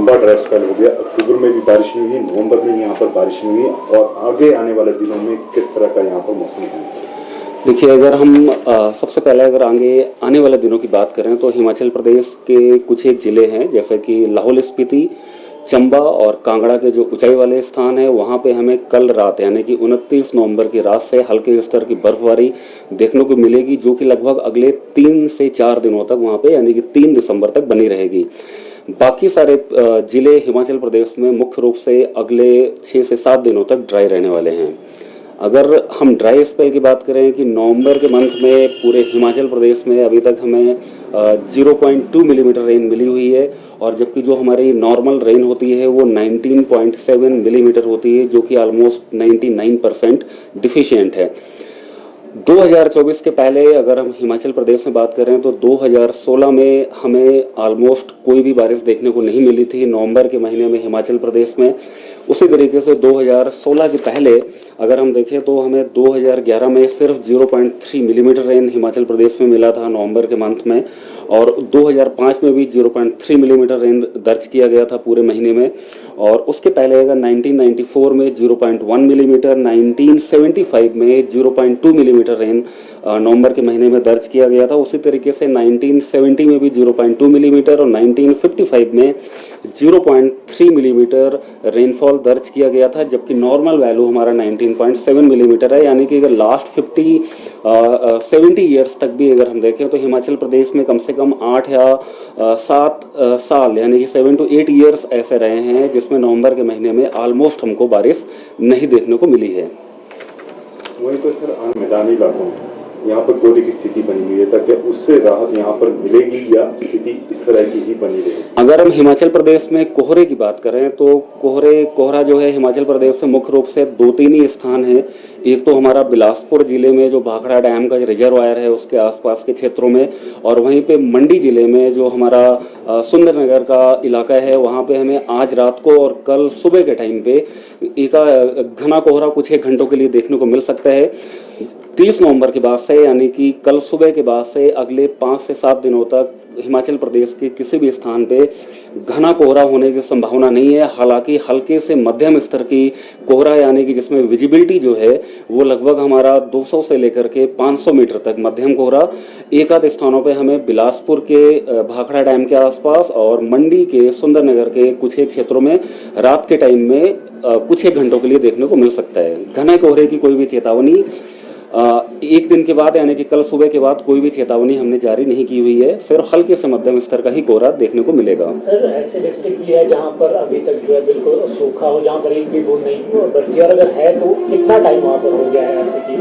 लंबा dry spell हो गया, अक्टूबर में भी बारिश नहीं हुई, नवंबर में यहाँ पर बारिश नहीं हुई, और आगे आने वाले दिनों में किस तरह का यहाँ पर मौसम है? देखिए, अगर हम सबसे पहले अगर आगे आने वाले दिनों की बात करें तो हिमाचल प्रदेश के कुछ एक ज़िले हैं जैसे कि लाहौल स्पीति, चंबा और कांगड़ा के जो ऊंचाई वाले स्थान हैं वहाँ पे हमें कल रात यानी कि 29 नवंबर की रात से हल्के स्तर की बर्फबारी देखने को मिलेगी, जो कि लगभग अगले 3 से 4 दिनों तक वहाँ पे यानी कि 3 दिसंबर तक बनी रहेगी। बाकी सारे ज़िले हिमाचल प्रदेश में मुख्य रूप से अगले 6 से 7 दिनों तक ड्राई रहने वाले हैं। अगर हम ड्राई स्पेल की बात करें कि नवंबर के मंथ में पूरे हिमाचल प्रदेश में अभी तक हमें 0.2 मिलीमीटर रेन मिली हुई है, और जबकि जो हमारी नॉर्मल रेन होती है वो 19.7 मिलीमीटर होती है, जो कि ऑलमोस्ट 99% डिफिशिएंट है। 2024 के पहले अगर हम हिमाचल प्रदेश में बात करें तो 2016 में हमें ऑलमोस्ट कोई भी बारिश देखने को नहीं मिली थी नवंबर के महीने में हिमाचल प्रदेश में। उसी तरीके से 2016 के पहले अगर हम देखें तो हमें 2011 में सिर्फ 0.3 मिलीमीटर रेन हिमाचल प्रदेश में मिला था नवंबर के मंथ में, और 2005 में भी 0.3 मिलीमीटर रेन दर्ज किया गया था पूरे महीने में। और उसके पहले अगर 1994 में 0.1 मिलीमीटर, 1975 में 0.2 मिलीमीटर रेन नवंबर के महीने में दर्ज किया गया था। उसी तरीके से 1970 में भी 0.2 मिलीमीटर और 1955 में 0.3 मिलीमीटर रेनफॉल दर्ज किया गया था, जबकि नॉर्मल वैल्यू हमारा 19.7 मिलीमीटर है। यानी कि अगर लास्ट 70 ईयर्स तक भी अगर हम देखें तो हिमाचल प्रदेश में कम से कम 8 या 7 साल यानी कि 7 to 8 ईयर्स ऐसे रहे हैं जिसमें नवंबर के महीने में ऑलमोस्ट हमको बारिश नहीं देखने को मिली है। वहीं पर सर मैदानी इलाकों में यहाँ पर कोहरे की स्थिति बनी हुई है, ताकि उससे राहत यहाँ पर मिलेगी या स्थिति इस तरह की ही बनी रहेगी? अगर हम हिमाचल प्रदेश में कोहरे की बात करें तो कोहरा जो है हिमाचल प्रदेश से मुख्य रूप से 2-3 ही स्थान है। एक तो हमारा बिलासपुर जिले में जो भाखड़ा डैम का रिजर्वायर है उसके आसपास के क्षेत्रों में, और वहीं पे मंडी जिले में जो हमारा सुंदरनगर का इलाका है वहाँ पे हमें आज रात को और कल सुबह के टाइम पे एक घना कोहरा कुछ एक घंटों के लिए देखने को मिल सकता है। 30 नवंबर के बाद से यानी कि कल सुबह के बाद से अगले 5 से 7 दिनों तक हिमाचल प्रदेश के किसी भी स्थान पे घना कोहरा होने की संभावना नहीं है। हालांकि हल्के से मध्यम स्तर की कोहरा यानी कि जिसमें विजिबिलिटी जो है वो लगभग हमारा 200 से लेकर के 500 मीटर तक मध्यम कोहरा एक आध स्थानों पे हमें बिलासपुर के भाखड़ा डैम के आसपास और मंडी के सुंदरनगर के कुछ एक क्षेत्रों में रात के टाइम में कुछ एक घंटों के लिए देखने को मिल सकता है। घने कोहरे की कोई भी चेतावनी एक दिन के बाद यानी कि कल सुबह के बाद कोई भी चेतावनी हमने जारी नहीं की हुई है। सिर्फ हल्के से मध्यम स्तर का ही कोहरा देखने को मिलेगा। सर, ऐसे डिस्ट्रिक्ट भी है जहां पर अभी तक जो है बिल्कुल सूखा हो, जहां पर एक भी बूंद नहीं हुई और बरसी, और अगर है तो कितना टाइम वहां पर हो गया है ऐसे की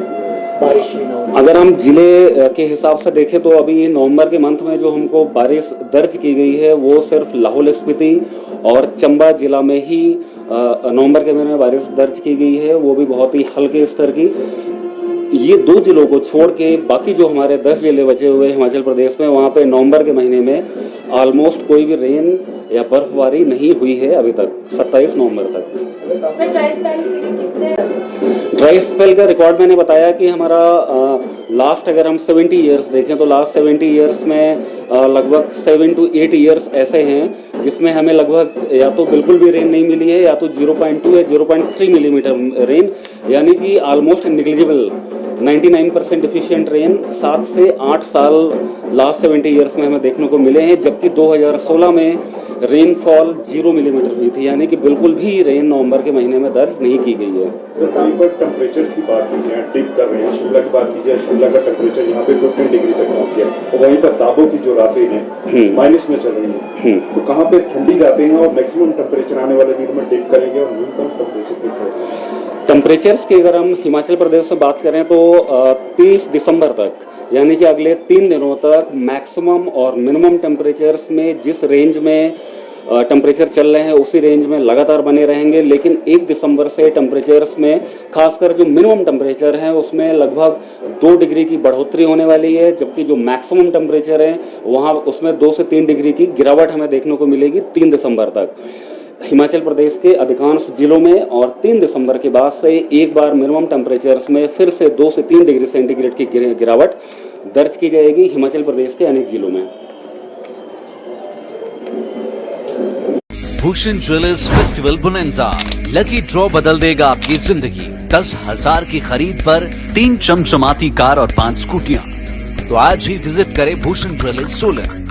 बारिश ही ना हो? अगर हम जिले के हिसाब से देखें तो अभी नवंबर के मंथ में जो हमको बारिश दर्ज की गई है वो सिर्फ लाहौल स्पीति और चंबा जिला में ही नवंबर के महीने में बारिश दर्ज की गई है, वो भी बहुत ही हल्के स्तर की। ये 2 जिलों को छोड़ के बाकी जो हमारे 10 जिले बचे हुए हिमाचल प्रदेश में वहाँ पे नवंबर के महीने में ऑलमोस्ट कोई भी रेन या बर्फबारी नहीं हुई है अभी तक 27 नवंबर तक। सर, ड्राई स्पेल के लिए कितने? ड्राई स्पेल का रिकॉर्ड मैंने बताया कि हमारा लास्ट अगर हम 70 ईयर्स देखें तो लास्ट 70 ईयर्स में लगभग 7 to 8 ईयर्स ऐसे हैं जिसमें हमें लगभग या तो बिल्कुल भी रेन नहीं मिली है या तो 0.2 या 0.3 मिलीमीटर रेन, यानी कि ऑलमोस्ट निग्लिजिबल 99% डिफिशिएंट रेन 7 से 8 साल लास्ट 70 ईयर्स में हमें देखने को मिले हैं। जबकि 2016 में रेनफॉल 0 मिलीमीटर हुई थी, यानी कि बिल्कुल भी रेन नवंबर के महीने में दर्ज नहीं की गई है। सर, कहीं पर टेम्परेचर्स की बात की जाए, डिप कर रहे हैं, शिमला की बात की जाए, शिमला का टेम्परेचर यहाँ पे 15 डिग्री तक पहुँच गया, और वहीं पर ताबो की जो रातें हैं माइनस में चल रही हैं, तो कहाँ पे ठंडी रातें हैं और मैक्सिमम टेम्परेचर आने वाले दिनों में डिप करेंगे और न्यूनतम टेम्परेचर किस तरह? टेम्परेचर्स की अगर हम हिमाचल प्रदेश से बात करें तो 30 दिसंबर तक यानी कि अगले 3 दिनों तक मैक्सिमम और मिनिमम टेम्परेचर्स में जिस रेंज में टेम्परेचर चल रहे हैं उसी रेंज में लगातार बने रहेंगे। लेकिन 1 दिसंबर से टेम्परेचर्स में खासकर जो मिनिमम टेम्परेचर है उसमें लगभग 2 डिग्री की बढ़ोतरी होने वाली है, जबकि जो मैक्सिमम टेम्परेचर है वहाँ उसमें 2 से 3 डिग्री की गिरावट हमें देखने को मिलेगी 3 दिसंबर तक हिमाचल प्रदेश के अधिकांश जिलों में। और 3 दिसंबर के बाद से एक बार मिनिमम टेम्परेचर्स में फिर से 2 से 3 डिग्री सेंटीग्रेड की गिरावट दर्ज की जाएगी हिमाचल प्रदेश के अनेक जिलों में। Bhushan jewellers festival bonanza. Lucky draw बदल देगा आपकी जिंदगी। 10,000 की खरीद पर 3 चमचमाती कार और 5 स्कूटियां। तो आज ही विजिट करें भूषण ज्वेलर्स सोलन।